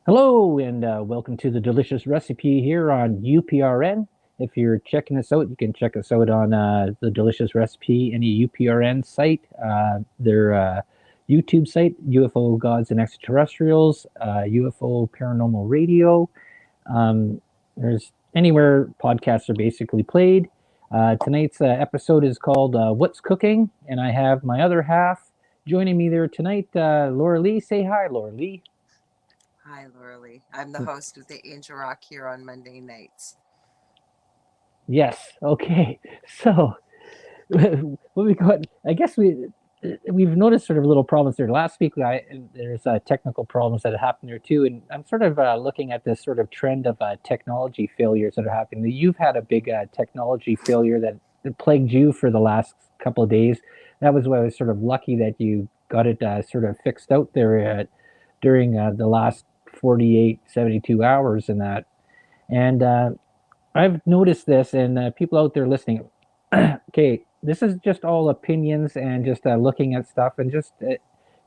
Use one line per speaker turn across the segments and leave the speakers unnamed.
Hello, and welcome to the delicious recipe here on UPRN. If you're checking us out, you can check us out on the delicious recipe, any UPRN site, their YouTube site, UFO Gods and Extraterrestrials, UFO Paranormal Radio. Um, there's anywhere podcasts are basically played. Tonight's episode is called What's Cooking, and I have my other half joining me there tonight, Lorilei. Say hi, Lorilei.
Hi, Lorilei. I'm the host of the Angel Rock here on Monday nights.
Yes. Okay. So what we got? I guess we've noticed sort of little problems there. Last week, there's technical problems that happened there too, and I'm sort of looking at this sort of trend of technology failures that are happening. You've had a big technology failure that plagued you for the last couple of days. That was why I was sort of lucky that you got it sort of fixed out there during the last 48, 72 hours and that. And I've noticed this, and people out there listening. Okay, this is just all opinions and just looking at stuff, and just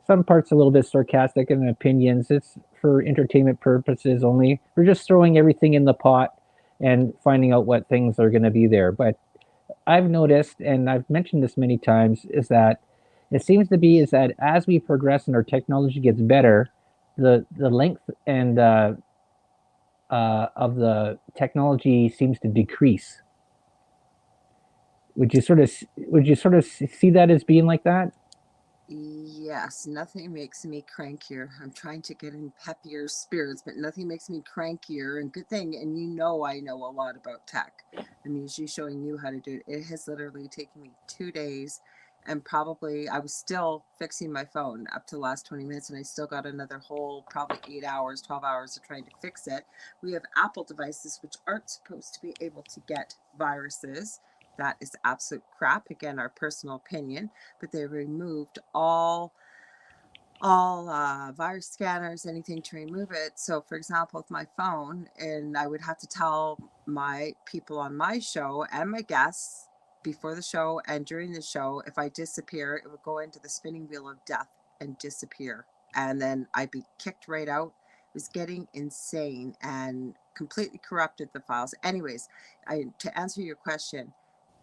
some parts a little bit sarcastic and opinions. It's for entertainment purposes only. We're just throwing everything in the pot and finding out what things are going to be there. But I've noticed, and I've mentioned this many times, is that it seems to be is that as we progress and our technology gets better, the length and of the technology seems to decrease. Would you sort of see that as being like that?
Yes, nothing makes me crankier. I'm trying to get in peppier spirits, but nothing makes me crankier. And good thing, and I know a lot about tech. I'm usually showing you how to do it. It has literally taken me 2 days, and probably I was still fixing my phone up to the last 20 minutes, and I still got another whole probably 8 hours, 12 hours of trying to fix it. We have Apple devices which aren't supposed to be able to get viruses. That is absolute crap. Again, our personal opinion, but they removed all virus scanners, anything to remove it. So, for example, with my phone, and I would have to tell my people on my show and my guests before the show and during the show, if I disappear, it would go into the spinning wheel of death and disappear. And then I'd be kicked right out. It was getting insane and completely corrupted the files. Anyways, to answer your question,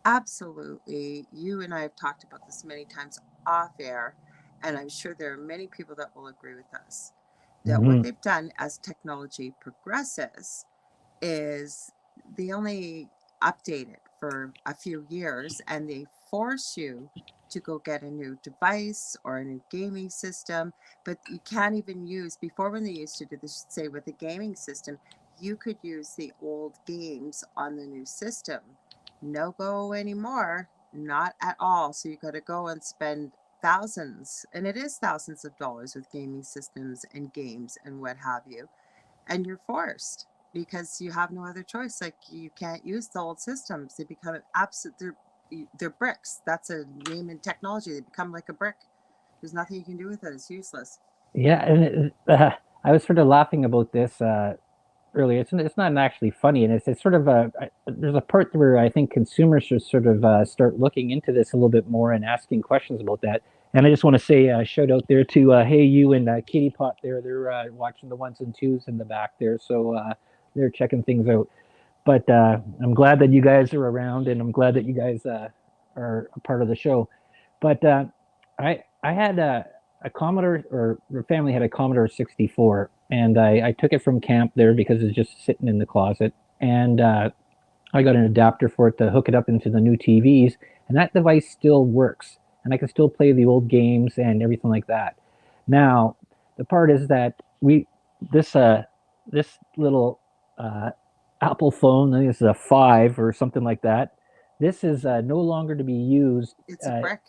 absolutely. You and I have talked about this many times off air, and I'm sure there are many people that will agree with us that what
Mm-hmm.
they've done as technology progresses is they only update it for a few years and they force you to go get a new device or a new gaming system. But you can't even use, before when they used to do this, say with a gaming system, you could use the old games on the new system. No go anymore, not at all. So you got to go and spend thousands, and it is thousands of dollars with gaming systems and games and what have you, and you're forced because you have no other choice. Like, you can't use the old systems. They become an absolute, they're bricks. That's a name in technology. They become like a brick. There's nothing you can do with it. It's useless.
Yeah, and I was sort of laughing about this earlier. It's not actually funny, and it's sort of there's a part where I think consumers should sort of start looking into this a little bit more and asking questions about that. And I just want to say shout out there to Hey You and Kitty Pot there. They're watching the ones and twos in the back there, so they're checking things out. But I'm glad that you guys are around, and I'm glad that you guys are a part of the show. But I had a Commodore, or the family had a Commodore 64, and I took it from camp there because it's just sitting in the closet, and I got an adapter for it to hook it up into the new TVs, and that device still works, and I can still play the old games and everything like that. Now, the part is that we this this little uh, Apple phone, I think this is a 5 or something like that. This is no longer to be used.
It's a
Uh,
brick.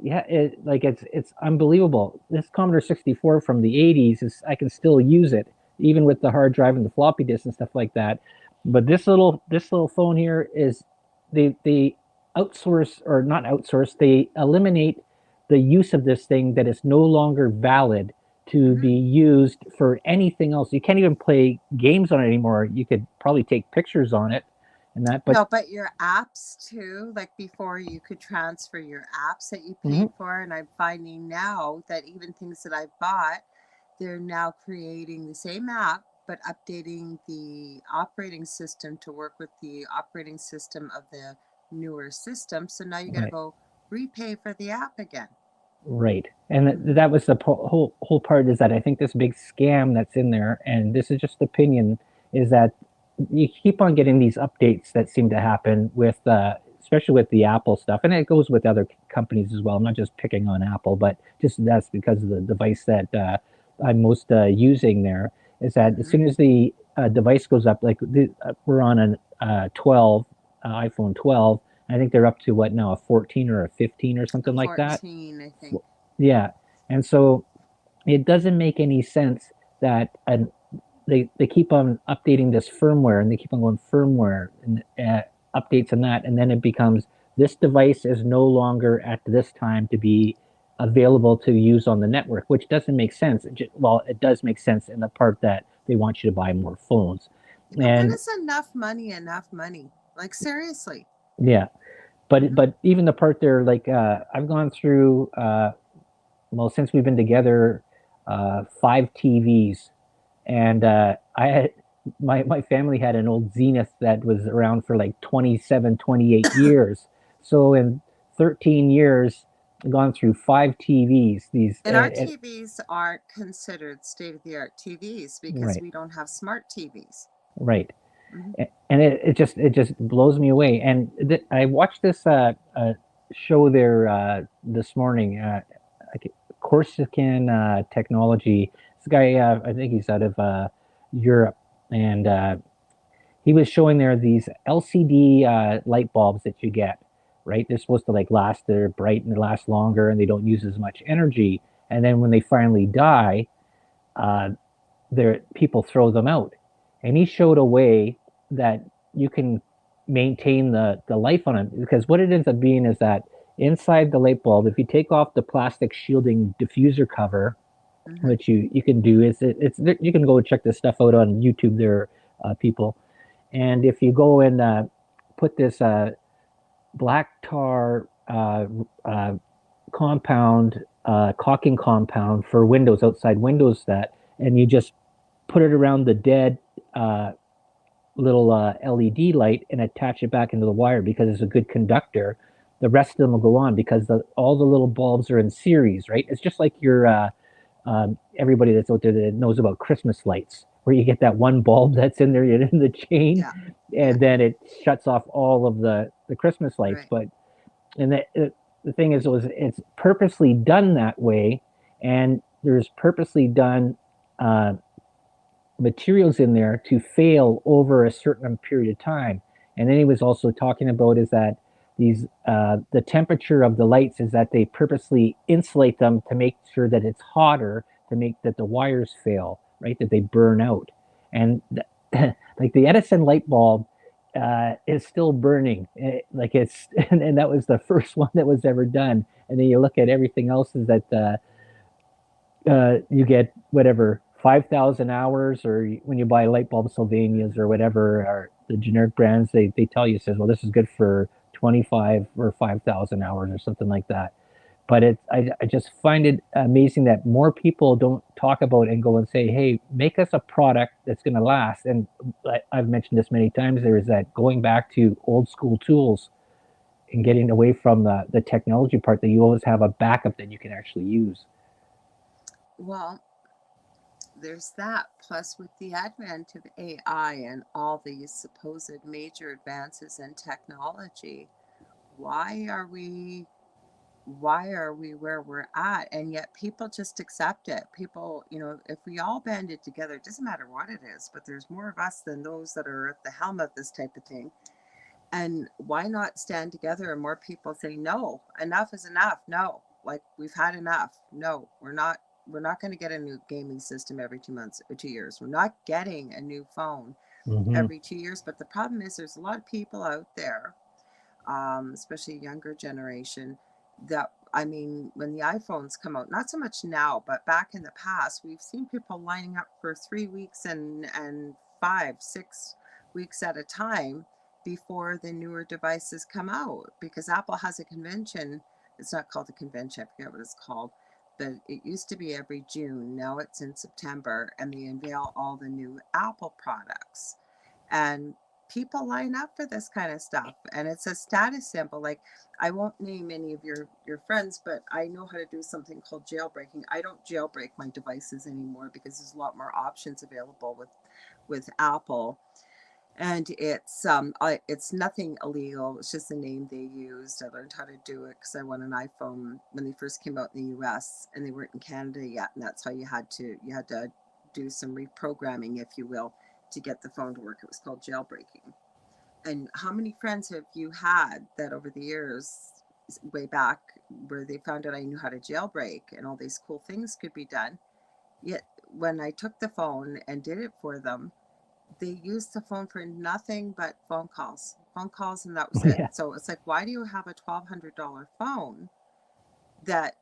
yeah, it's unbelievable. This Commodore 64 from the 80s is I can still use it even with the hard drive and the floppy disk and stuff like that. But this little phone here is they outsource, or not outsource, they eliminate the use of this thing, that is no longer valid to
Mm-hmm.
be used for anything else. You can't even play games on it anymore. You could probably take pictures on it and that, but
No, but your apps too, like before you could transfer your apps that you
mhm,
paid for. And I'm finding now that even things that I bought they're now creating the same app but updating the operating system to work with the operating system of the newer system. So now you got to
Right.
go repay for the app again.
Right. And
Mm-hmm.
that was the whole part, is that I think this big scam that's in there, and this is just opinion, is that you keep on getting these updates that seem to happen with, especially with the Apple stuff, and it goes with other companies as well. I'm not just picking on Apple, but just that's because of the device that I'm most using there. Is that as
Mm-hmm.
soon as the device goes up, like we're on an 12 iPhone 12. I think they're up to what now, a 14 or a 15 or
A
something like that.
14, I think.
Yeah, and so it doesn't make any sense that they keep on updating this firmware, and they keep on going firmware and updates and that, and then it becomes, this device is no longer at this time to be available to use on the network, which doesn't make sense. Well, it does make sense in the part that they want you to buy more phones,
But when
and
is enough money enough money? Like, seriously.
yeah,
Mm-hmm.
but even the part there, like I've gone through well, since we've been together, 5 TVs, and I had my family had an old Zenith that was around for like 27, 28 years. So in 13 years, I've gone through 5 TVs. These
And our TVs aren't considered state of the art TVs because
right,
we don't have smart TVs.
right,
Mm-hmm.
and it just blows me away. And I watched this show there this morning. Corsican technology. This guy, I think he's out of Europe, and he was showing there these LCD light bulbs that you get. Right, they're supposed to like last. They're bright and they last longer, and they don't use as much energy. And then when they finally die, uh, there people throw them out. And he showed a way that you can maintain the life on it, because what it ends up being is that inside the light bulb, if you take off the plastic shielding diffuser cover,
Mm-hmm.
which you can do, is it's you can go and check this stuff out on YouTube there, people. And if you go and put this black tar compound, caulking compound for windows, outside windows, that, and you just put it around the dead uh, little LED light and attach it back into the wire, because it's a good conductor. The rest of them will go on, because all the little bulbs are in series, right? It's just like your everybody that's out there that knows about Christmas lights, where you get that one bulb that's in there in the chain,
Yeah. Yeah.
and then it shuts off all of the Christmas lights.
Right.
But and the thing is, it's purposely done that way, and there's purposely done uh, materials in there to fail over a certain period of time. And then he was also talking about is that these the temperature of the lights is that they purposely insulate them to make sure that it's hotter, to make that the wires fail, right? That they burn out. And like the Edison light bulb is still burning. Like it's and that was the first one that was ever done. And then you look at everything else, is that you get whatever 5,000 hours, or when you buy light bulb Sylvanias or whatever, or the generic brands, they tell you, says, well, this is good for 25 or 5,000 hours or something like that. But I just find it amazing that more people don't talk about and go and say, hey, make us a product that's going to last. And I've mentioned this many times, there is that going back to old school tools and getting away from the technology part, that you always have a backup that you can actually use.
Well, there's that. Plus, with the advent of AI and all these supposed major advances in technology, why are we why are we where we're at? And yet people just accept it. People, if we all banded together, it doesn't matter what it is, but there's more of us than those that are at the helm of this type of thing. And why not stand together and more people say, no, enough is enough. No, like, we've had enough. No, we're not going to get a new gaming system every 2 months or 2 years. We're not getting a new phone
Mm-hmm.
every 2 years. But the problem is there's a lot of people out there, especially younger generation, that, I mean, when the iPhones come out, not so much now, but back in the past, we've seen people lining up for 3 weeks and 5, 6 weeks at a time before the newer devices come out, because Apple has a convention. It's not called a convention, I forget what it's called, but it used to be every June. Now it's in September, and they unveil all the new Apple products. And people line up for this kind of stuff, and it's a status symbol. Like, I won't name any of your friends, but I know how to do something called jailbreaking. I don't jailbreak my devices anymore because there's a lot more options available with Apple. And it's nothing illegal. It's just the name they used. I learned how to do it because I won an iPhone when they first came out in the US, and they weren't in Canada yet, and that's how you had to do some reprogramming, if you will, to get the phone to work. It was called jailbreaking. And how many friends have you had that over the years, way back, where they found out I knew how to jailbreak and all these cool things could be done? Yet when I took the phone and did it for them, they used the phone for nothing but phone calls, and that was it.
Yeah.
So it's like, why do you have a $1,200 phone that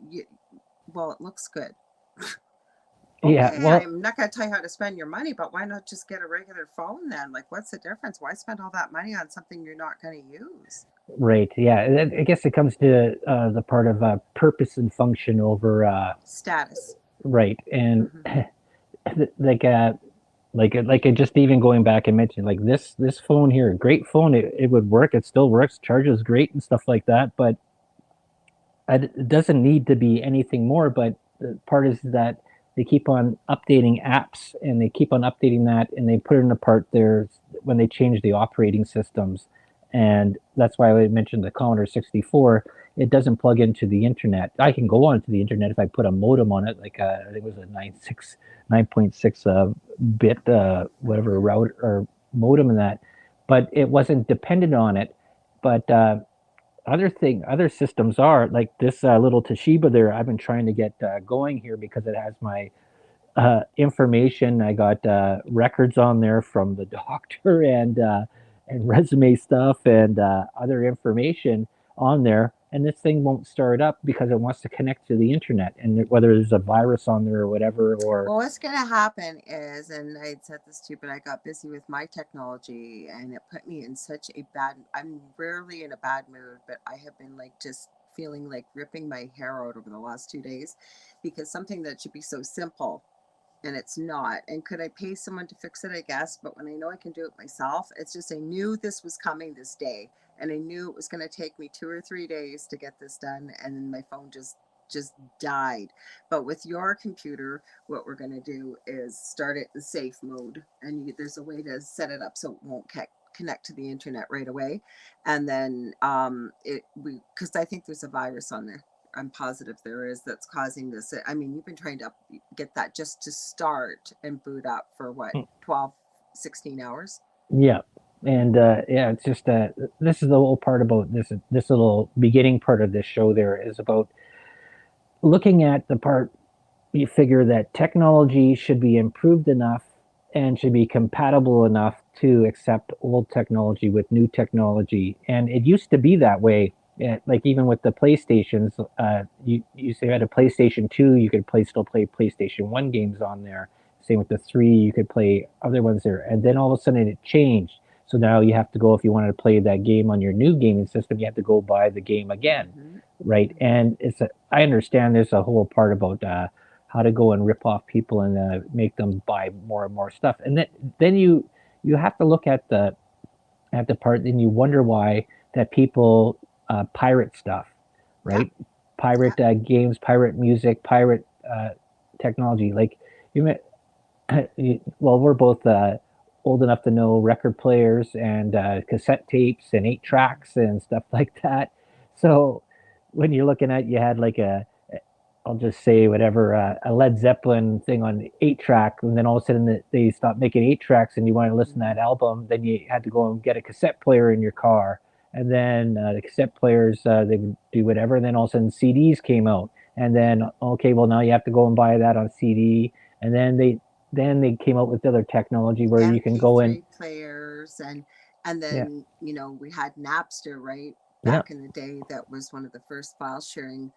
you, well, it looks good.
Yeah.
Okay,
Well,
I'm not going to tell you how to spend your money, but why not just get a regular phone then? Like, what's the difference? Why spend all that money on something you're not going to use?
right. Yeah. I guess it comes to the part of purpose and function over
Status.
right. And
Mm-hmm.
like just even going back and mentioning like this phone here, great phone. It would work. It still works. Charges great and stuff like that. But it doesn't need to be anything more. But the part is that they keep on updating apps and they keep on updating that and they put it in a part there when they change the operating systems. And that's why I mentioned the Commodore 64. It doesn't plug into the internet. I can go onto the internet if I put a modem on it, like I think it was a 9.6 bit whatever
Mm-hmm.
router or modem in that, but it wasn't dependent on it. But other systems are like this little Toshiba there. I've been trying to get going here because it has my information. I got records on there from the doctor and resume stuff and other information on there. And this thing won't start up because it wants to connect to the internet. And whether there's a virus on there or whatever, or
Well, what's going to happen is, and I said this too, but I got busy with my technology and it put me in such a bad, I'm rarely in a bad mood, but I have been like just feeling like ripping my hair out over the last 2 days because something that should be so simple and it's not. And could I pay someone to fix it? I guess. But when I know I can do it myself, it's just I knew this was coming this day, and I knew it was going to take me 2 or 3 days to get this done, and then my phone just died. But with your computer, what we're going to do is start it in safe mode, and there's a way to set it up so it won't connect to the internet right away, and then it we because I think there's a virus on there. I'm positive there is, that's causing this. I mean, you've been trying to get that just to start and boot up for what, 12, 16 hours?
yeah. And yeah, it's just this is the whole part about this little beginning part of this show. There is about looking at the part you figure that technology should be improved enough and should be compatible enough to accept old technology with new technology. And it used to be that way. Like even with the PlayStations, you say you had a PlayStation 2, you could still play PlayStation 1 games on there. Same with the 3, you could play other ones there. And then all of a sudden it changed. So now you have to go, if you wanted to play that game on your new gaming system, you have to go buy the game again,
Mm-hmm.
right?
Mm-hmm.
And I understand there's a whole part about how to go and rip off people and make them buy more and more stuff. And then you have to look at the part, and you wonder why that people pirate stuff,
Yeah.
right? Pirate
Yeah.
games, pirate music, pirate technology. Like you, well, we're both old enough to know record players and cassette tapes and 8 tracks and stuff like that. So when you're looking at, you had like I'll just say whatever a Led Zeppelin thing on 8 track, and then all of a sudden they stopped making 8 tracks, and you want to listen to
Mm-hmm.
that album, then you had to go and get a cassette player in your car, and then the cassette players they would do whatever, and then all of a sudden CDs came out, and then okay, well now you have to go and buy that on CD, and then they came out with other technology where you can go in,
MP3 players, and
yeah,
then we had Napster, right,
yeah,
back in the day. That was one of the first file sharing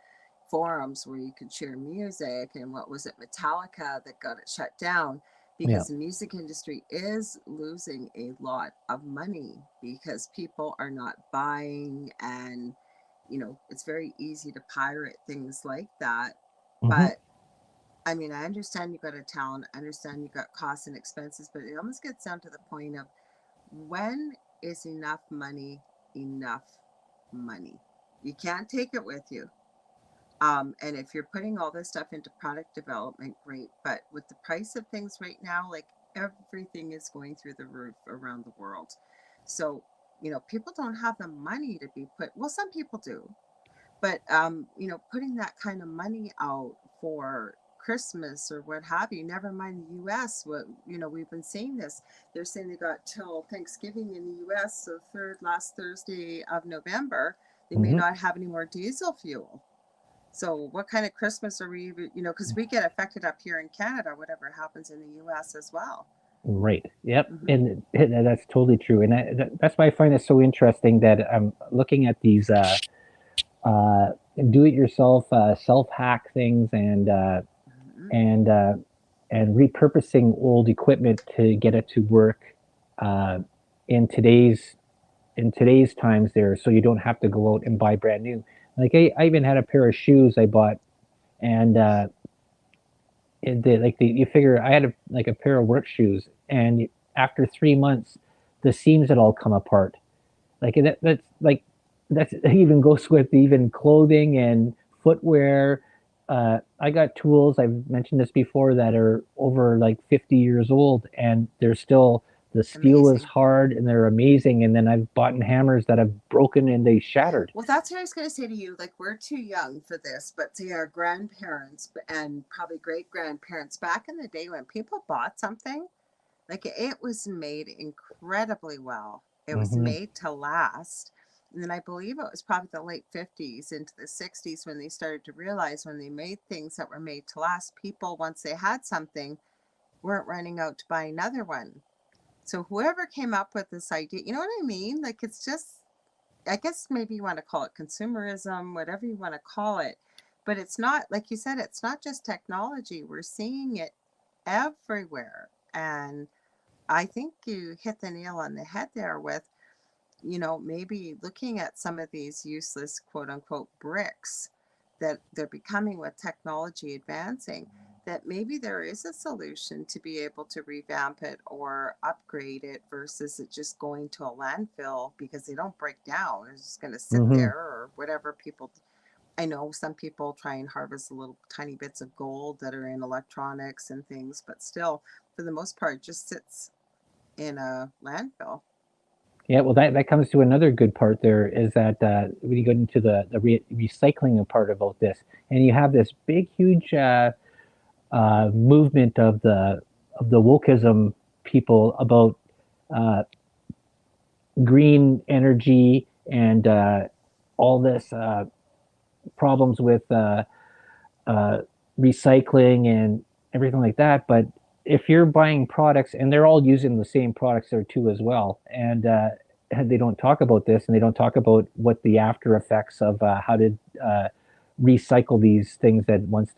forums where you could share music. And what was it, Metallica, that got it shut down
yeah.
because the music industry is losing a lot of money because people are not buying, and it's very easy to pirate things like that.
Hmm.
But I mean, I understand you got a talent, I understand you got costs and expenses, but it almost gets down to the point of when is enough money enough money? You can't take it with you. And if you're putting all this stuff into product development, great. But with the price of things right now, like everything is going through the roof around the world. So, people don't have the money to be put, well, some people do, but putting that kind of money out for Christmas or what have you, never mind the US, what we've been seeing this. They're saying they got till Thanksgiving in the US, so third last Thursday of November, they may
Hmm.
not have any more diesel fuel. So what kind of Christmas are we even, because we get affected up here in Canada, whatever happens in the US as well.
Right. Yep.
Mm-hmm.
And that's totally true. And that's why I find it so interesting that I'm looking at these uh, do-it-yourself self-hack things
Mm-hmm.
and uh, and repurposing old equipment to get it to work uh, in today's times there, so you don't have to go out and buy brand new. Like I even had a pair of shoes I bought, and you figure I had like a pair of work shoes, and after 3 months, the seams had all come apart. Like that's even goes with even clothing and footwear. I got tools. I've mentioned this before that are over like 50 years old, and they're still the steel is
Amazing.
hard and they're amazing. And then I've bought hammers that have broken and they shattered.
Well, that's what I was going to say to you. Like, we're too young for this, but to our grandparents and probably great grandparents back in the day when people bought something, like it was made incredibly well. It was
Hmm.
made to last. And then I believe it was probably the late 50s into the 60s when they started to realize when they made things that were made to last, people, once they had something, weren't running out to buy another one. So whoever came up with this idea, you know what I mean? Like, it's just, I guess maybe you want to call it consumerism, whatever you want to call it. But it's not, like you said, it's not just technology. We're seeing it everywhere. And I think you hit the nail on the head there with, maybe looking at some of these useless quote unquote bricks that they're becoming with technology advancing, that maybe there is a solution to be able to revamp it or upgrade it versus it just going to a landfill because they don't break down. It's just going to sit
Hmm.
there or whatever people. I know some people try and harvest little tiny bits of gold that are in electronics and things, but still, for the most part, just sits in a landfill.
Yeah, well, that comes to another good part there is that when you go into the recycling part about this, and you have this big, huge movement of the wokeism people about uh, green energy and all this problems with uh, recycling and everything like that. But if you're buying products, and they're all using the same products there too as well, and they don't talk about this, and they don't talk about what the after effects of how to uh, recycle these things that once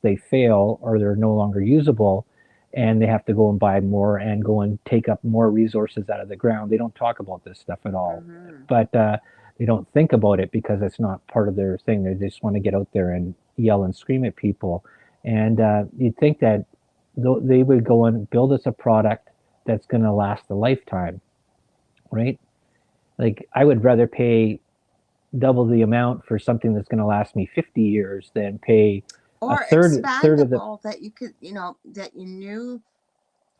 they fail or they're no longer usable, and they have to go and buy more and go and take up more resources out of the ground. They don't talk about this stuff at all,
Mm-hmm.
but they don't think about it because it's not part of their thing. They just want to get out there and yell and scream at people. And you'd think that they would go and build us a product that's going to last a lifetime, right? Like I would rather pay double the amount for something that's going to last me 50 years than pay a
Or
third of the.
expandable that you could, that you knew,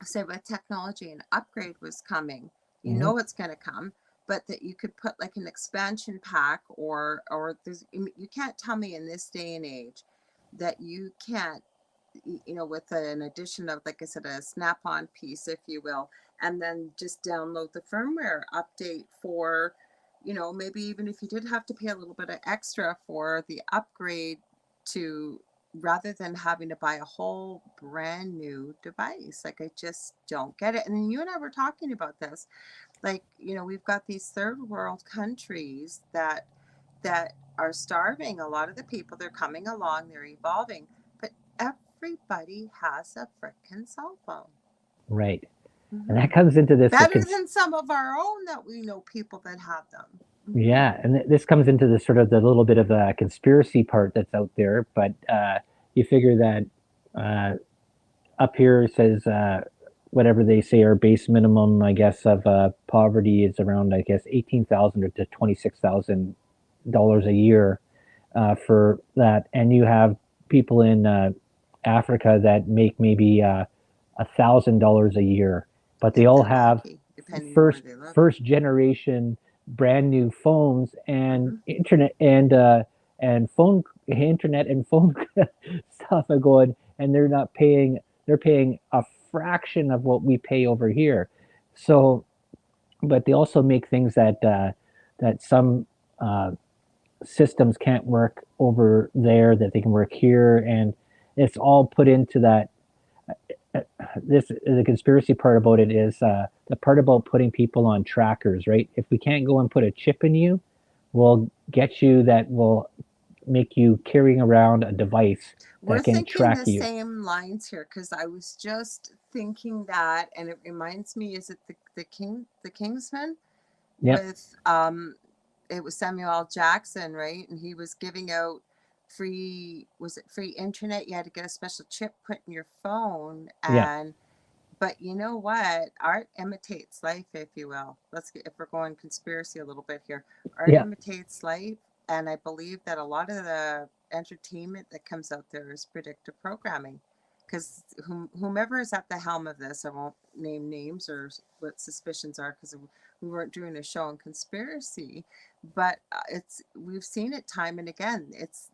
say with technology an upgrade was coming,
Mhm.
it's going to come, but that you could put like an expansion pack, or there's, you can't tell me in this day and age that you can't, with an addition of, like I said, a snap-on piece, if you will, and then just download the firmware update for, maybe even if you did have to pay a little bit of extra for the upgrade to, rather than having to buy a whole brand new device. Like, I just don't get it. And then you and I were talking about this. Like, we've got these third world countries that are starving. A lot of the people, they're coming along, they're evolving, but everybody has a frickin' cell phone.
Right. And
Hmm.
that comes into this
Better than some of our own that we know people that have them. Hmm.
yeah, and this comes into this sort of the little bit of a conspiracy part that's out there. But you figure that uh, up here it says whatever they say our base minimum, I guess, of poverty is around, I guess, 18,000 to $26,000 a year for that, and you have people in Africa that make maybe $1,000 a year, but they
If
all
they're
have
lucky, depending on where
first
they live.
first generation brand new phones and
Hmm.
internet and phone stuff are going, and they're paying a fraction of what we pay over here. So, but they also make things that some uh, systems can't work over there that they can work here, and it's all put into that. This the conspiracy part about it is the part about putting people on trackers, right? If we can't go and put a chip in you, we'll get you that will make you carrying around a device
We're
that can
thinking
track
the
you.
same lines here because I was just thinking that, and it reminds me, is it the Kingsman
Yep.
with it was Samuel L. Jackson, right? And he was giving out free, was it free internet? You had to get a special chip put in your phone,
Yeah.
and but you know what? Art imitates life, if you will. Let's get, if we're going conspiracy a little bit here. Art
Yeah.
imitates life, and I believe that a lot of the entertainment that comes out there is predictive programming. Because whomever is at the helm of this, I won't name names or what suspicions are, because we weren't doing a show on conspiracy, but it's we've seen it time and again. It's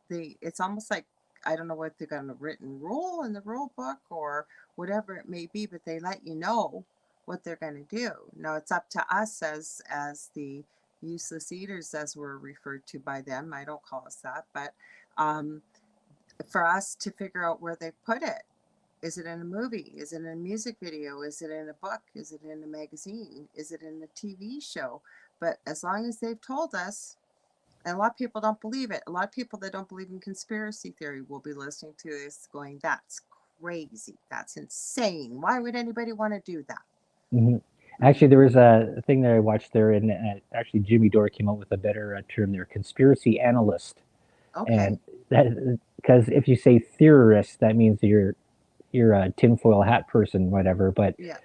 almost like I don't know what they got in a written rule in the rule book or whatever it may be, but they let you know what they're going to do. Now it's up to us as the useless eaters, as we're referred to by them. I don't call us that, but um, for us to figure out where they put it. Is it in a movie? Is it in a music video? Is it in a book? Is it in a magazine? Is it in a TV show? But as long as they've told us, and a lot of people don't believe it. A lot of people that don't believe in conspiracy theory will be listening to this going, that's crazy. That's insane. Why would anybody want to do that?
Hmm. Actually,
Mm-hmm.
there was a thing that I watched there, and actually Jimmy Dore came up with a better term there: conspiracy analyst.
Okay.
And that because if you say theorist, that means you're a tinfoil hat person, whatever. But
Yeah.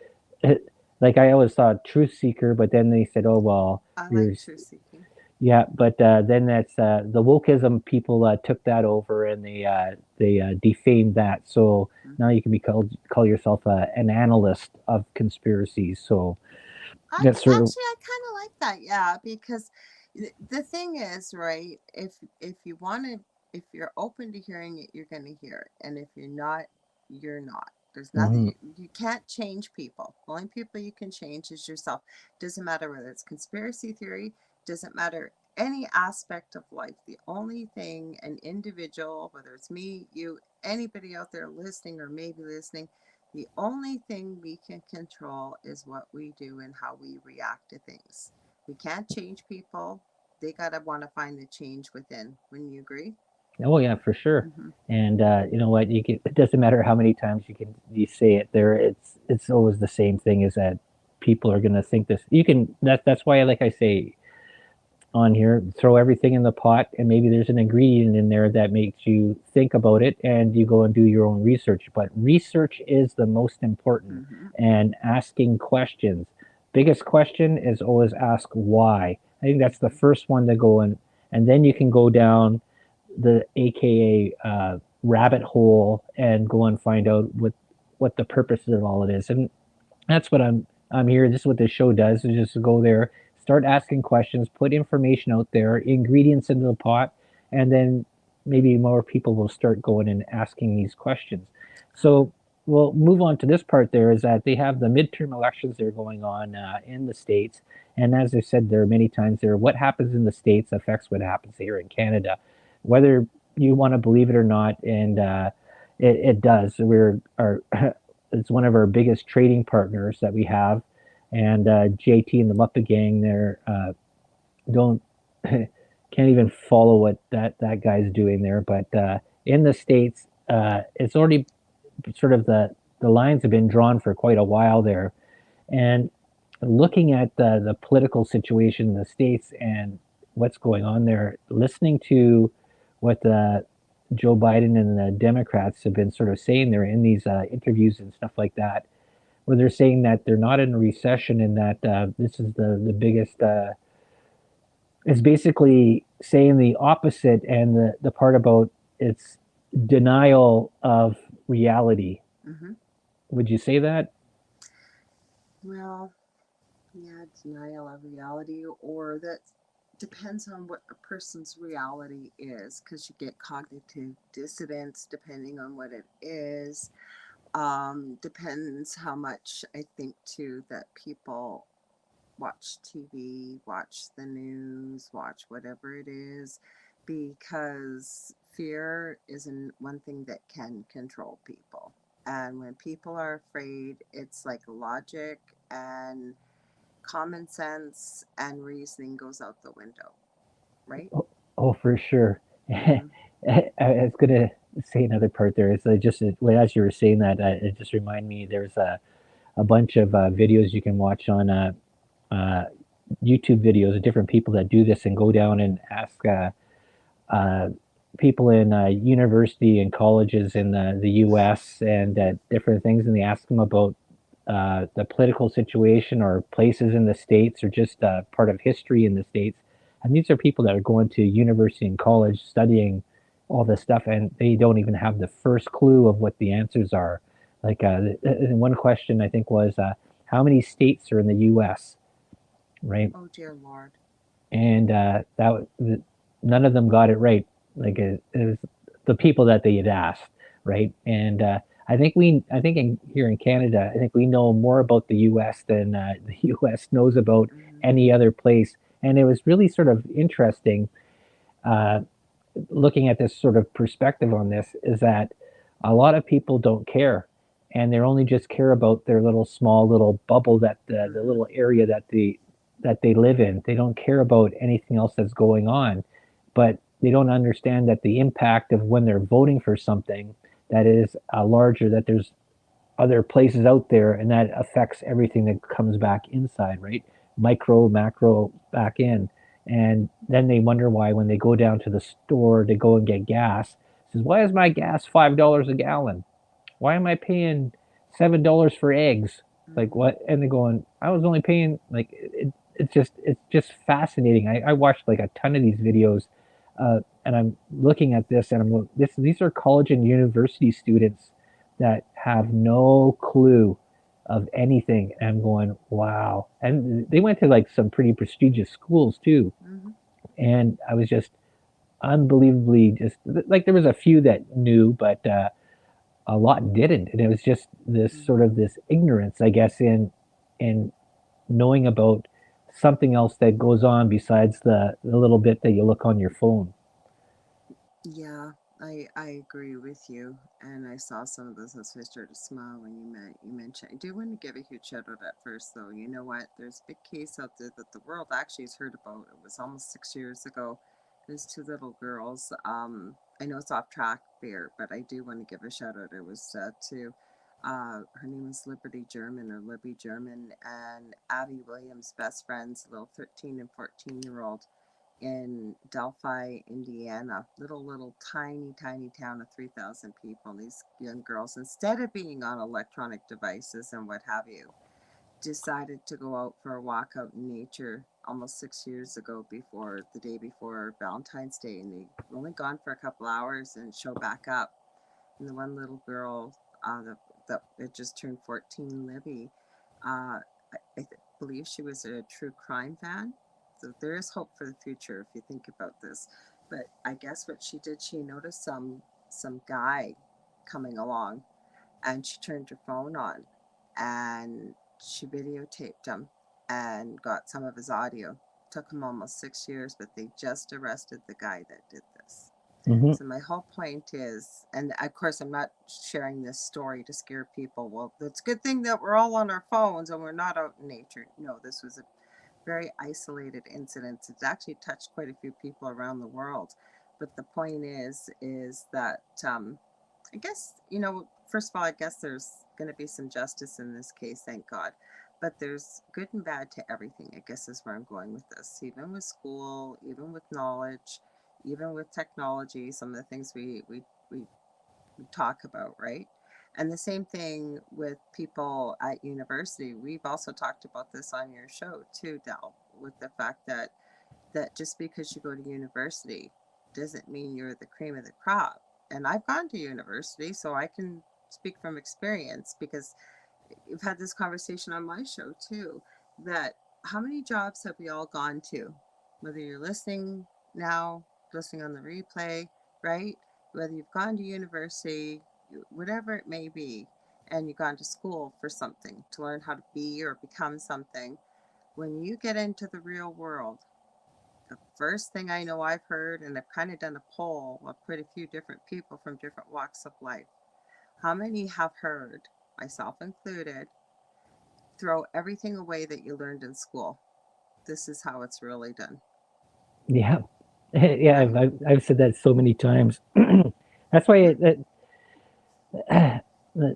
like I always thought truth seeker, but then they said, oh well,
I like
you're
truth seeking.
yeah. But then that's the wokeism people took that over and they defamed that. So now
Mm-hmm.
you can call yourself an analyst of conspiracies. So that's sort of.
I kind of like that. Yeah, because the thing is, right? If you want to, if you're open to hearing it, you're going to hear it, and if you're not, you're not. There's nothing
Mhm.
you can't change people. The only people you can change is yourself. Doesn't matter whether it's conspiracy theory. Doesn't matter any aspect of life. The only thing an individual, whether it's me, you, anybody out there listening or maybe listening, the only thing we can control is what we do and how we react to things. We can't change people. They got to want to find the change within. Wouldn't you agree?
Oh yeah, for sure.
Mm-hmm.
And you know what? You can. It doesn't matter how many times you say it. There, it's always the same thing. Is that people are going to think this. You can. That's why, like I say on here, throw everything in the pot, and maybe there's an ingredient in there that makes you think about it, and you go and do your own research. But research is the most important,
Mm-hmm.
and asking questions. Biggest question is always ask why. I think that's the
Mm-hmm.
first one to go in, and then you can go down the AKA rabbit hole and go and find out what the purpose of all it is. And that's what I'm here. This is what this show does: is just go there, start asking questions, put information out there, ingredients into the pot, and then maybe more people will start going and asking these questions. So we'll move on to this part. There is that they have the midterm elections that are going on in the states, and as I said, there are many times there. What happens in the states affects what happens here in Canada, whether you want to believe it or not, and it does. We're our it's one of our biggest trading partners that we have, and JT and the Muppet Gang there don't can't even follow what that guy's doing there. But in the states, it's already sort of the lines have been drawn for quite a while there, and looking at the political situation in the states and what's going on there, listening to what the Joe Biden and the Democrats have been sort of saying they're in these interviews and stuff like that, where they're saying that they're not in a recession and that this is the biggest. It's basically saying the opposite, and the part about it's denial of reality.
Hmm.
Would you say that?
Well, yeah, denial of reality, or that depends on what a person's reality is, because you get cognitive dissonance depending on what it is. Depends how much I think too that people watch TV, watch the news, watch whatever it is, because fear isn't one thing that can control people. And when people are afraid, it's like logic and common sense and reasoning goes out the window, right?
Oh, oh, for sure.
Mm-hmm.
I was gonna say another part there. Is just well, as you were saying that, it just reminded me. There's a bunch of videos you can watch on uh, YouTube videos of different people that do this and go down and ask uh, people in university and colleges in the U.S. and
Mm-hmm.
different things, and they ask them about the political situation or places in the states or just part of history in the states. And these are people that are going to university and college studying all this stuff, and they don't even have the first clue of what the answers are. Like one question I think was, how many states are in the U.S., right?
Oh dear Lord.
And none of them got it right. Like it was the people that they had asked, right? And I think here in Canada, I think we know more about the U.S. than the U.S. knows about
Mm-hmm.
any other place. And it was really sort of interesting uh, looking at this sort of perspective on this is that a lot of people don't care, and they only just care about their little small little bubble, that the
Mm-hmm.
little area that they live in. They don't care about anything else that's going on, but they don't understand that the impact of when they're voting for something that is larger, that there's other places out there, and that affects everything that comes back inside, right? Micro, macro, back in. And then they wonder why when they go down to the store to go and get gas, says, why is my gas $5 a gallon? Why am I paying $7 for eggs? Like
Mm-hmm.
what? And they're going, I was only paying like it's just fascinating. I watched like a ton of these videos, and I'm looking at this, and these are college and university students that have no clue of anything. And I'm going, wow. And they went to like some pretty prestigious schools too.
Mm-hmm.
And I was just unbelievably just like there was a few that knew, but a lot didn't, and it was just this sort
Mm-hmm.
of this ignorance, I guess, in knowing about something else that goes on besides the little bit that you look on your phone.
Yeah, I agree with you, and I saw some of this. That's why I started to smile when you mentioned. I do want to give a huge shout out at first, though. You know what? There's a big case out there that the world actually has heard about. It was almost 6 years ago. There's two little girls. I know it's off track there, but I do want to give a shout out. It was to her name is Liberty German or Libby German and Abby Williams' best friends, a little 13 and 14-year-old in Delphi, Indiana, little tiny town of 3,000 people. And these young girls, instead of being on electronic devices and what have you, decided to go out for a walk out in nature almost 6 years ago, before the day before Valentine's Day, and they were only gone for a couple hours and show back up. And the one little girl that had just turned 14, Libby, I believe she was a true crime fan. So there is hope for the future if you think about this. But I guess what she did, she noticed some guy coming along, and she turned her phone on and she videotaped him and got some of his audio. Took him almost 6 years, but they just arrested the guy that did this.
Mm-hmm.
So my whole point is, and of course I'm not sharing this story to scare people. Well, it's a good thing that we're all on our phones and we're not out in nature. No, this was a very isolated incident. It's actually touched quite a few people around the world. But the point is that I guess, first of all, I guess there's going to be some justice in this case, thank God. But there's good and bad to everything, I guess, is where I'm going with this. Even with school, even with knowledge, even with technology, some of the things we talk about, right? And the same thing with people at university. We've also talked about this on your show too, Del, with the fact that just because you go to university doesn't mean you're the cream of the crop. And I've gone to university, so I can speak from experience because we've had this conversation on my show too, that how many jobs have we all gone to? Whether you're listening now, listening on the replay, right? Whether you've gone to university, whatever it may be, and you've gone to school for something to learn how to be or become something, when you get into the real world, the first thing I know I've heard, and I've kind of done a poll of quite a few different people from different walks of life, how many have heard, myself included, throw everything away that you learned in school? This is how it's really done.
Yeah. Yeah,
Right?
I've said that so many times. That's why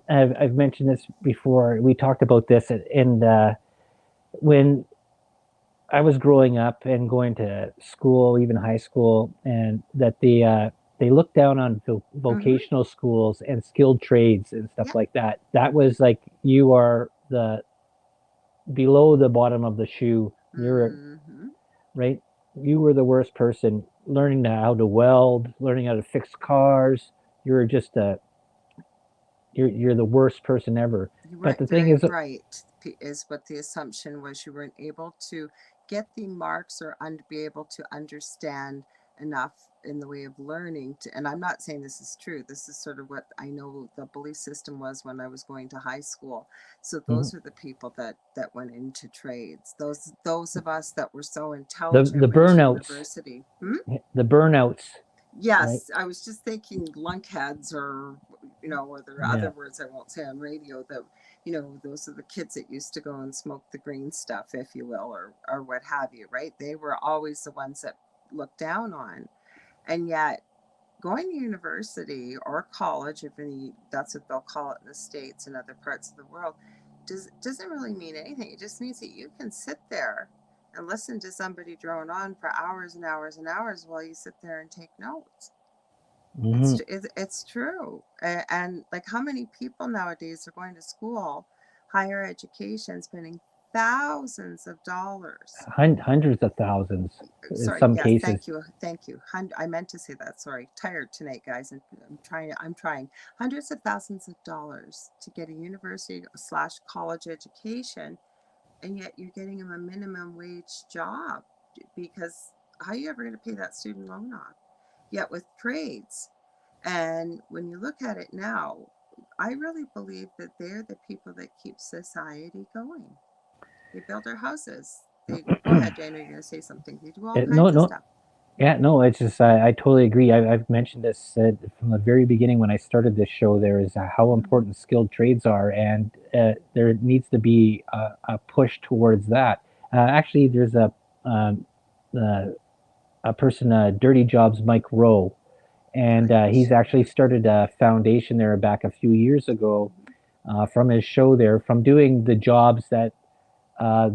I've mentioned this before. We talked about this, and when I was growing up and going to school, even high school, and that they looked down on
Mm-hmm.
vocational schools and skilled trades and stuff
Yeah.
like that. That was like you are the below the bottom of the shoe. You're
Mm-hmm.
right. You were the worst person learning how to weld, learning how to fix cars. You're just a you're the worst person ever.
You
But
weren't
the thing
very
is,
bright, is what the assumption was. You weren't able to get the marks or be able to understand enough in the way of learning to, and I'm not saying this is true. This is sort of what I know the belief system was when I was going to high school. So
mhm,
those are the people that went into trades. Those of us that were so
the
intelligent went to
burnouts,
university. Hmm?
the burnouts, right?
Yes, I was just thinking lunkheads, or or there are other
Yeah.
words I won't say on radio, that those are the kids that used to go and smoke the green stuff, if you will, or what have you, right? They were always the ones that looked down on. And yet going to university or college, if any, that's what they'll call it in the States and other parts of the world, doesn't really mean anything. It just means that you can sit there and listen to somebody drone on for hours and hours and hours while you sit there and take notes.
Hmm.
It's true. And like, how many people nowadays are going to school, higher education, spending thousands of dollars?
Hundreds of thousands in
Sorry,
some
yes,
cases.
thank you. I meant to say that. Sorry, tired tonight, guys, and I'm trying hundreds of thousands of dollars to get a university slash college education, and yet you're getting them a minimum wage job, because how are you ever going to pay that student loan off? Yet with trades, and when you look at it now, I really believe that they're the people that keep society going. They build our houses. They go ahead, Jane. Are you going to say something? They do all
No,
kinds of
no,
stuff.
yeah, no. It's just I totally agree. I've mentioned this from the very beginning when I started this show. There is how
Mm-hmm.
important skilled trades are, and there needs to be a push towards that. Actually, there's um, uh, a person, Dirty Jobs, Mike Rowe, and he's
Right.
actually started a foundation there back a few years ago
Mm-hmm.
from his show there, from doing the jobs that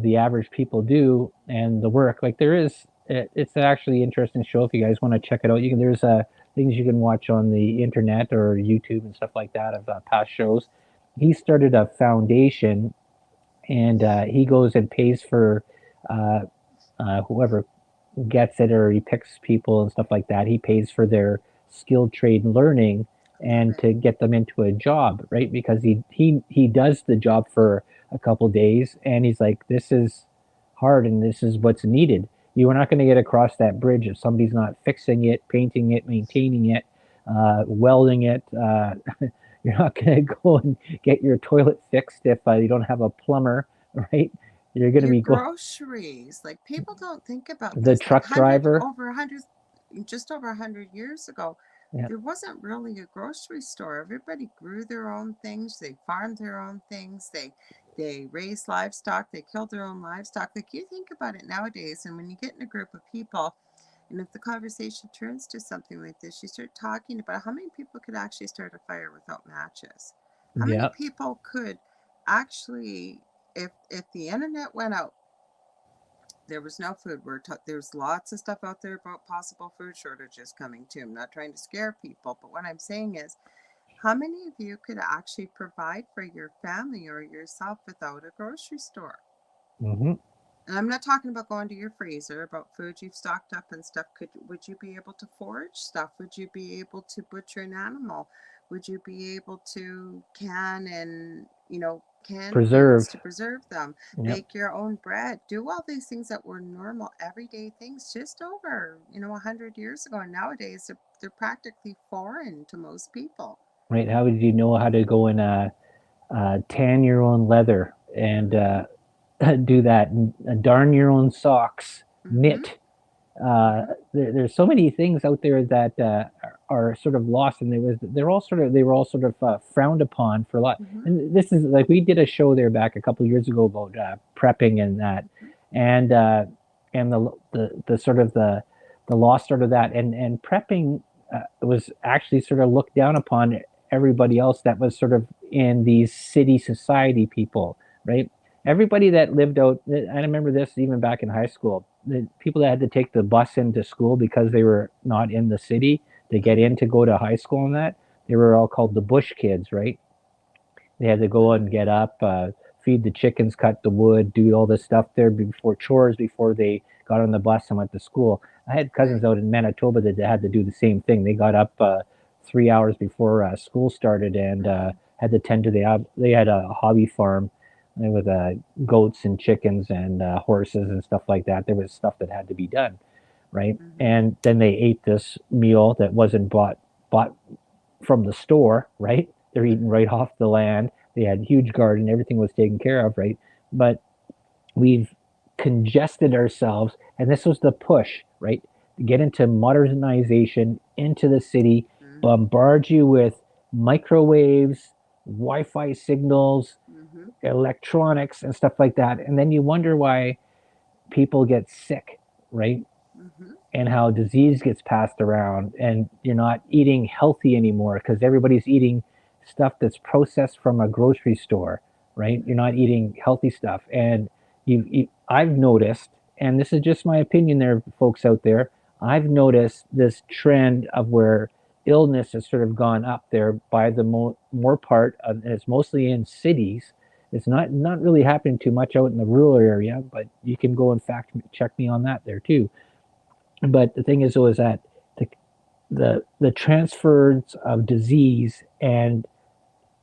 the average people do and the work. Like there is, it's an actually interesting show. If you guys want to check it out, you can. There's things you can watch on the internet or YouTube and stuff like that of past shows. He started a foundation, and he goes and pays for uh, whoever gets it, or he picks people and stuff like that. He pays for their skilled trade learning
I love
and
it.
to get them into a job, right? Because he does the job for a couple days, and he's like, this is hard and this is what's needed. You are not going to get across that bridge if somebody's not fixing it, painting it, maintaining it, welding it. You're not going to go and get your toilet fixed if you don't have a plumber, right? You're going to
Your
be go
groceries, like, people don't think about
the
this. Like,
truck driver.
just over 100 years ago,
Yeah.
there wasn't really a grocery store. Everybody grew their own things. They farmed their own things. They raised livestock. They killed their own livestock. Like, you think about it nowadays, and when you get in a group of people, and if the conversation turns to something like this, you start talking about how many people could actually start a fire without matches. How many
Yeah.
people could actually, if the internet went out There was no food. There's lots of stuff out there about possible food shortages coming too. I'm not trying to scare people, but what I'm saying is, how many of you could actually provide for your family or yourself without a grocery store?
Hmm.
And I'm not talking about going to your freezer, about food you've stocked up and stuff. Would you be able to forage stuff? Would you be able to butcher an animal? Would you be able to can foods
Preserve.
to preserve them,
Yep.
bake your own bread, do all these things that were normal everyday things just over 100 years ago, and nowadays they're practically foreign to most people.
Right. How did you know how to go and tan your own leather and
Mm-hmm.
do that? And, darn your own socks,
Mm-hmm.
knit.
Mm-hmm.
There's so many things out there that are sort of lost, and they were all sort of frowned upon for a lot.
Mm-hmm.
And this is like we did a show there back a couple of years ago about prepping and that,
Mm-hmm.
and the sort of the lost art of that, and prepping was actually sort of looked down upon everybody else that was sort of in these city society people, right? Everybody that lived out, I remember this even back in high school, the people that had to take the bus into school because they were not in the city to get
Mm-hmm.
in to go to high school and that, they were all called the bush kids, right? They had to go
Mm-hmm.
and get up, feed the chickens, cut the wood, do all this stuff there before chores, before they got on the bus and went to school. I had cousins
Right.
out in Manitoba that had to do the same thing. They got up 3 hours before school started and
Mm-hmm.
had to tend to they had a hobby farm with goats and chickens and horses and stuff like that. There was stuff that had to be done, right?
Mm-hmm.
And then they ate this meal that wasn't bought from the store, right? They're eating
Mm-hmm.
right off the land. They had a huge garden, everything was taken care of, right? But we've congested ourselves, and this was the push, right? To get into modernization, into the city,
Mm-hmm.
bombard you with microwaves, Wi-Fi signals,
Mm-hmm.
electronics, and stuff like that. And then you wonder why people get sick, right?
Mm-hmm.
And how disease gets passed around, and you're not eating healthy anymore because everybody's eating stuff that's processed from a grocery store, right? You're not
Mm-hmm.
eating healthy stuff. And I've noticed, and this is just my opinion there, folks out there, I've noticed this trend of where illness has sort of gone up there by the more part of, and it's mostly in cities. It's not really happening too much out in the rural area, but you can go and fact check me on that there too. But the thing is, though, is that the transfers of disease and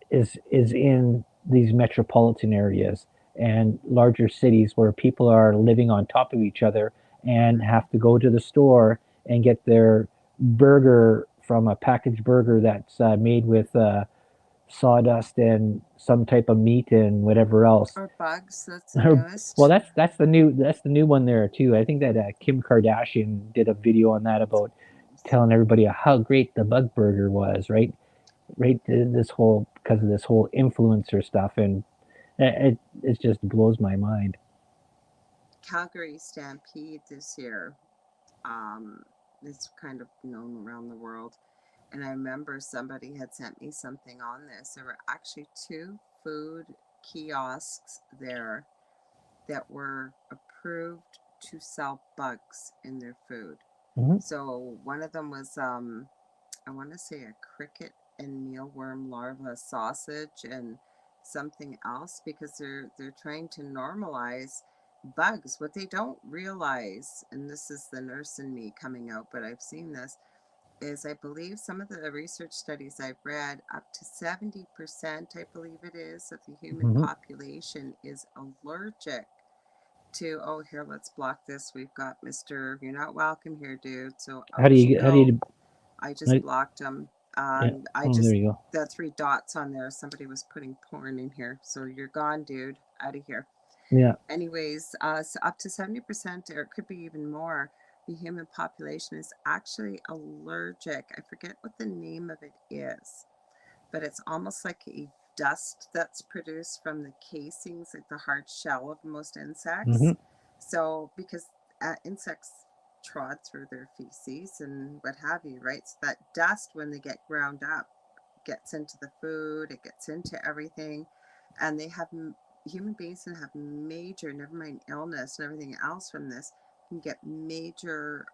is in these metropolitan areas and larger cities where people are living on top of each other and
Mm-hmm.
have to go to the store and get their burger from a packaged burger that's made with sawdust and some type of meat and whatever else.
Or bugs. That's the newest.
Well, that's the new one there too. I think that Kim Kardashian did a video on that about telling everybody how great the bug burger was, right? Right, this whole because of this whole influencer stuff, and it just blows my mind.
Calgary Stampede this year. Um, it's kind of known around the world. And I remember somebody had sent me something on this. There were actually two food kiosks there that were approved to sell bugs in their food.
Hmm.
So one of them was I want to say a cricket and mealworm larva sausage and something else, because they're trying to normalize bugs. What they don't realize, and this is the nurse in me coming out, but I've seen this, is I believe some of the research studies I've read, up to 70%, I believe it is, of the human
Hmm.
population is allergic to, oh, here, let's block this. We've got Mr. You're not welcome here, dude. So out you
How do
go.
you
I just blocked him.
yeah,
I
oh, there
just,
you go.
the three dots on there, somebody was putting porn in here. So you're gone, dude. Out of here.
Yeah.
Anyways, so up to 70%, or it could be even more, the human population is actually allergic. I forget what the name of it is, but it's almost like a dust that's produced from the casings, like the hard shell of most insects.
Hmm.
So, because insects trod through their feces and what have you, right? So, that dust, when they get ground up, gets into the food, it gets into everything, and they have human beings can have major, never mind illness and everything else from this, can get major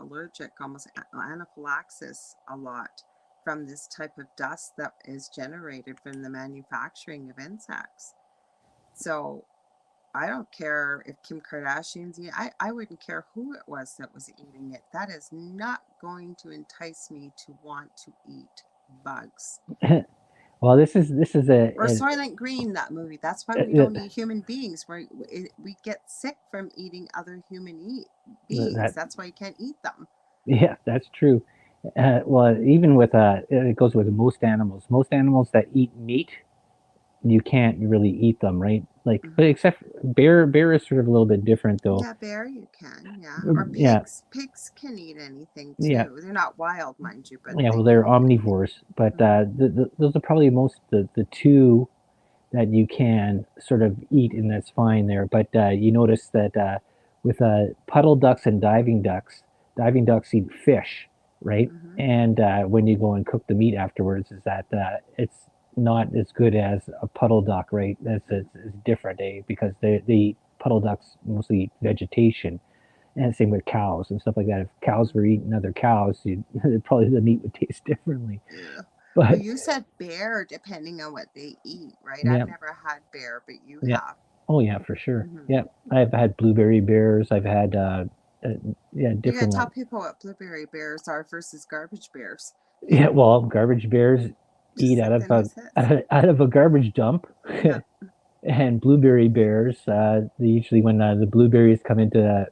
allergic, almost anaphylaxis a lot from this type of dust that is generated from the manufacturing of insects. So I don't care if Kim Kardashian's eating. I wouldn't care who it was that was eating it. That is not going to entice me to want to eat bugs.
Well, this is
Or Soylent Green, that movie. That's why we
a
don't eat human beings. We get sick from eating other beings.
that
That's why you can't eat them.
yeah, that's true. Well, even with it goes with most animals. Most animals that eat meat, you can't really eat them, right? Like, but
Hmm.
except bear is sort of a little bit different, though.
Yeah, bear, you can. Yeah. Or
Yeah,
pigs. Pigs can eat anything
yeah,
too. They're not wild, mind you, but
yeah.
they
Well, they're
can eat anything.
omnivores, but
Hmm.
those are probably most the two that you can sort of eat, and that's fine there. But you notice that with puddle ducks and diving ducks eat fish, right?
Hmm.
And when you go and cook the meat afterwards, is that it's not as good as a puddle duck, right? It's different, because they eat puddle ducks mostly eat vegetation, and same with cows and stuff like that. If cows were
Hmm.
eating other cows, probably the meat would taste differently.
Ugh. Well,
But
you said bear depending on what they eat, right? I've
yeah,
never had bear, but you
yeah.
have.
Oh yeah, for sure.
Hmm.
Yeah, I've had blueberry bears. I've had uh yeah,
You gotta
different
tell
ones.
people what blueberry bears are versus garbage bears.
Yeah, well, garbage bears
Just
eat out of
something I
a
said.
out of a garbage dump,
Yeah.
and blueberry bears. They usually when the blueberries come into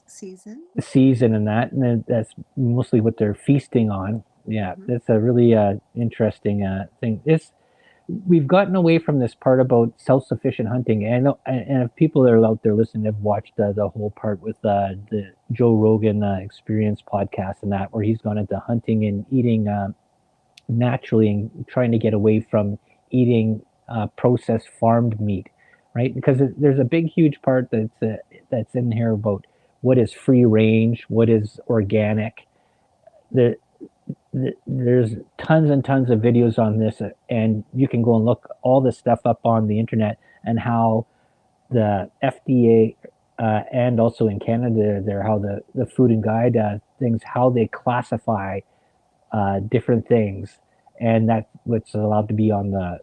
Season.
season and that's mostly what they're feasting on. Yeah,
Hmm.
that's a really interesting thing. We've gotten away from this part about self-sufficient hunting, and I know, and if people that are out there listening have watched the whole part with the Joe Rogan Experience podcast and that, where he's gone into hunting and eating naturally and trying to get away from eating processed farmed meat, right? Because there's a big, huge part that's in here about what is free range, what is organic. The there's tons and tons of videos on this, and you can go and look all this stuff up on the internet, and how the FDA and also in Canada there, how the Food and Guide things, how they classify different things, and that's what's allowed to be on the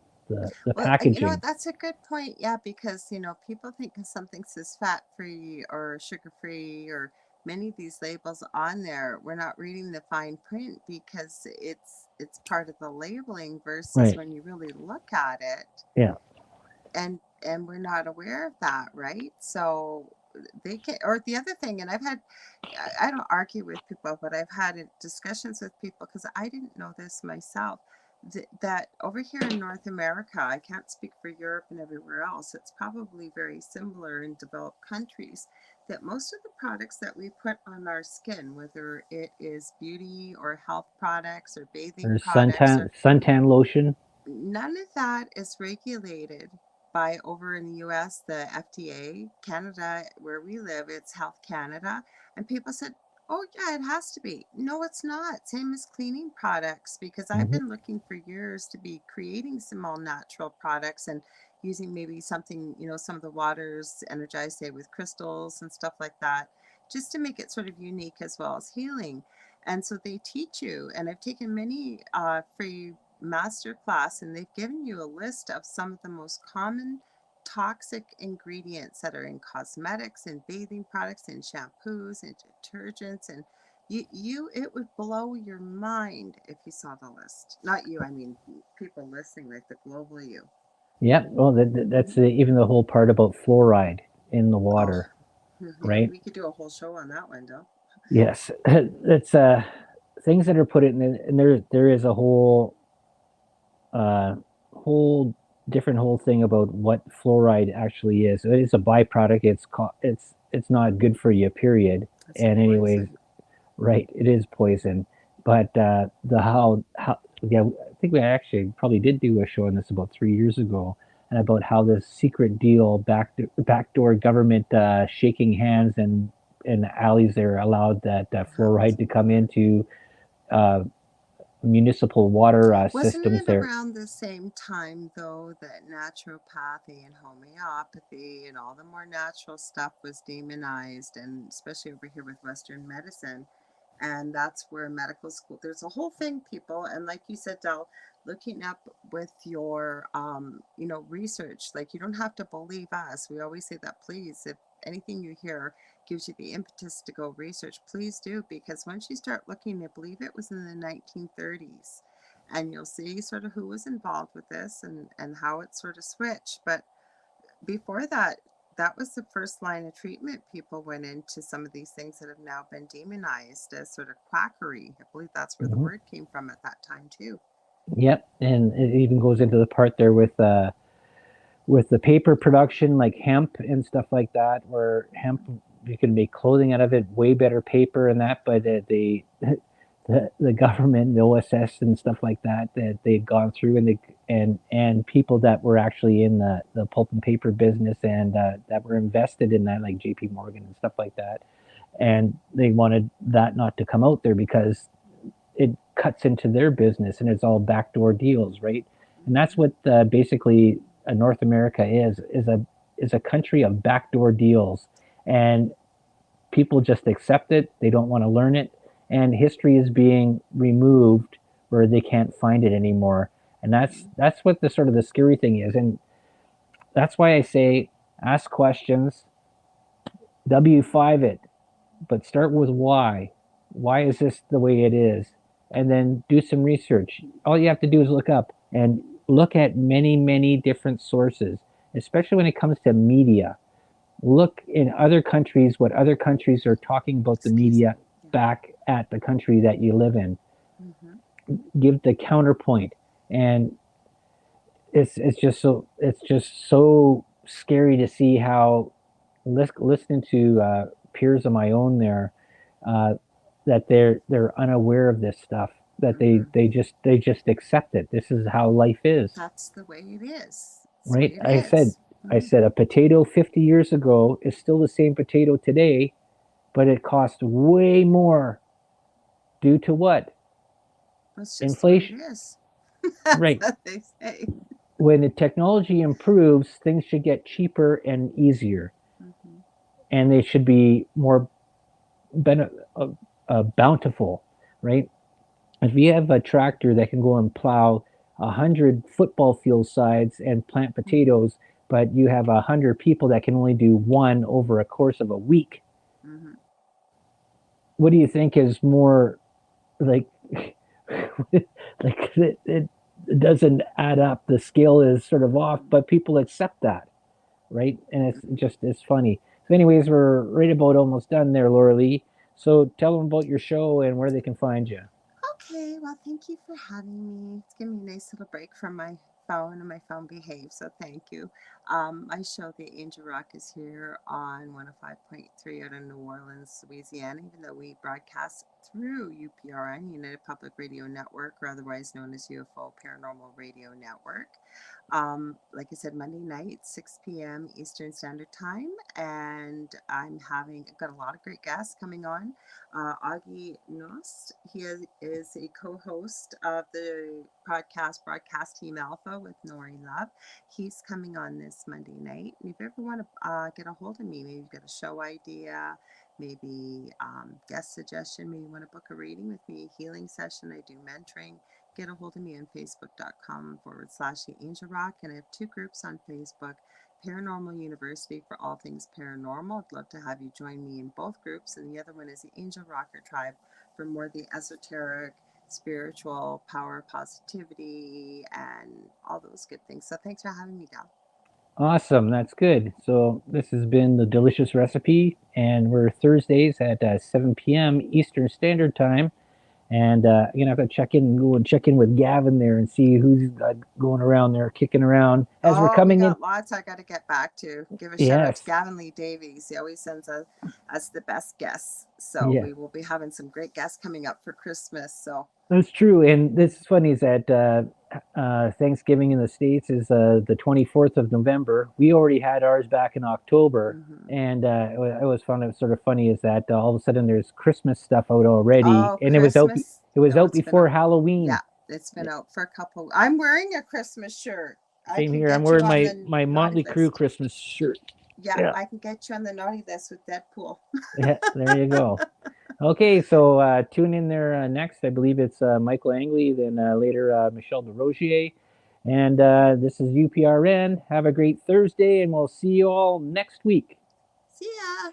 Well, you know what?
packaging.
That's a good point. Yeah, because people think if something says fat free or sugar free or many of these labels on there, we're not reading the fine print because it's part of the labeling versus
Right.
when you really look at it,
Yeah.
and we're not aware of that, right? So they can, or the other thing, and I don't argue with people, but I've had discussions with people because I didn't know this myself, that over here in North America, I can't speak for Europe and everywhere else, it's probably very similar in developed countries, that most of the products that we put on our skin, whether it is beauty or health products or bathing
There's
products or
suntan lotion.
none of that is regulated by over in the US, the FDA, Canada, where we live, it's Health Canada. And people said, oh, yeah, it has to be. No, it's not. Same as cleaning products, because I've
Hmm.
been looking for years to be creating some all natural products and using maybe something, some of the waters energized, say, with crystals and stuff like that, just to make it sort of unique as well as healing. And so they teach you, and I've taken many free master class, and they've given you a list of some of the most common toxic ingredients that are in cosmetics and bathing products and shampoos and detergents, and it would blow your mind if you saw the list. Not you, I mean people listening, like the global you.
Yeah. Well, that's
Hmm.
even the whole part about fluoride in the
Oh,
water,
yeah,
right?
we could do a whole show on that one, though.
Yes, it's things that are put in, and there is a uh, whole different whole thing about what fluoride actually is. It is a byproduct. It's not good for you. Period.
It's
And anyways,
poison.
right, it is poison. But the how yeah, I think we actually probably did do a show on this about 3 years ago, and about how this secret deal backdoor government shaking hands and in alleys there allowed that
How it's
fluoride to come
work.
into uh, municipal water
Wasn't
systems
it
there.
around the same time, though, that naturopathy and homeopathy and all the more natural stuff was demonized, and especially over here with Western medicine? And that's where medical school, there's a whole thing, people. And like you said, Del, looking up with your, research, like you don't have to believe us. We always say that, please, if anything you hear gives you the impetus to go research, please do, because once you start looking, I believe it was in the 1930s, and you'll see sort of who was involved with this and how it sort of switched. But before that, that was the first line of treatment. People went into some of these things that have now been demonized as sort of quackery. I believe that's where the
Hmm.
word came from at that time too.
Yep, and it even goes into the part there with the paper production, like hemp and stuff like that, where hemp you can make clothing out of it, way better paper and that, but the government, the OSS and stuff like that, that they'd gone through and people that were actually in the pulp and paper business and that were invested in that, like J.P. Morgan and stuff like that, and they wanted that not to come out there because it cuts into their business and it's all backdoor deals, right? And that's
Mm-hmm.
what basically North America is a country of backdoor deals, and people just accept it. They don't want to learn it, and history is being removed where they can't find it anymore. And that's what the sort of the scary thing is, and that's why I say ask questions, W5 it, but start with why. Why is this the way it is? And then do some research. All you have to do is look up and look at many, many different sources, especially when it comes to media. Look in other countries, what other countries are talking about the
Excuse
media
me. Yeah.
back at the country that you live in.
Mm-hmm.
Give the counterpoint. And it's just so scary to see how listening to peers of my own there uh, that they're unaware of this stuff, that
Mm-hmm.
they just accept it. This is how life is,
That's the way it is. It's the
right?
way it
I said
is.
I
Mm-hmm.
said a potato 50 years ago is still the same potato today, but it costs way more due to what?
That's just the way it
Inflation,
is. That's
right?
what they say.
When the technology improves, things should get cheaper and easier,
Mm-hmm.
and they should be more bene- uh, bountiful, right? If you have a tractor that can go and plow 100 football field sides and plant
Mm-hmm.
potatoes, but you have 100 people that can only do one over a course of a week,
Mm-hmm.
what do you think is more like? Like it doesn't add up. The scale is sort of off, but people accept that, right? And it's funny. So, anyways, we're right about almost done there, Lorilei. So, tell them about your show and where they can find you.
Okay, well, thank you for having me. It's given me a nice little break from my phone, and my phone behaves, so thank you. My show, The Angel Rock, is here on 105.3 out of New Orleans, Louisiana, even though we broadcast through UPRN, United Public Radio Network, or otherwise known as UFO Paranormal Radio Network. Like I said, Monday night, 6 p.m. Eastern Standard Time. And I've got a lot of great guests coming on. Augie Nost, is a co host of the podcast Broadcast Team Alpha with Nori Love. He's coming on this Monday night. And if you ever want to get a hold of me, maybe you've got a show idea, maybe guest suggestion, maybe you want to book a reading with me, healing session, I do mentoring, get a hold of me on facebook.com/the Angel Rock. And I have two groups on Facebook, Paranormal University for all things paranormal. I'd love to have you join me in both groups. And the other one is the Angel Rocker Tribe for more the esoteric, spiritual, power, positivity, and all those good things. So thanks for having me, Dal.
Awesome, that's good. So, this has been the Delicious Recipe, and we're Thursdays at 7 p.m. Eastern Standard Time. And you know, I have to check in with Gavin there and see who's going around there, kicking around as we're
Oh, we
coming in.
got lots I got to get back to. Give a shout out to
Yes,
Gavin Lee Davies. He always sends us the best guests. So
yeah,
we will be having some great guests coming up for Christmas. So,
that's true. And this is funny is that Thanksgiving in the States is the 24th of November. We already had ours back in October.
mm-hmm.
And I always found it sort of funny is that all of a sudden there's Christmas stuff out already,
Oh,
and it was out.
Christmas.
It was
No,
out
it's been
before
out.
Halloween.
Yeah, it's been out for a couple. I'm wearing a Christmas shirt. I
Same
can
here. I'm
get you
wearing
on
my
the
my
naughty
Motley Crue
list.
Christmas shirt.
Yeah,
Yeah,
I can get you on the naughty list with Deadpool.
yeah. There you go. Okay, so tune in there next. I believe it's Michael Angley, then later Michelle DeRogier. And this is UPRN. Have a great Thursday, and we'll see you all next week.
See ya.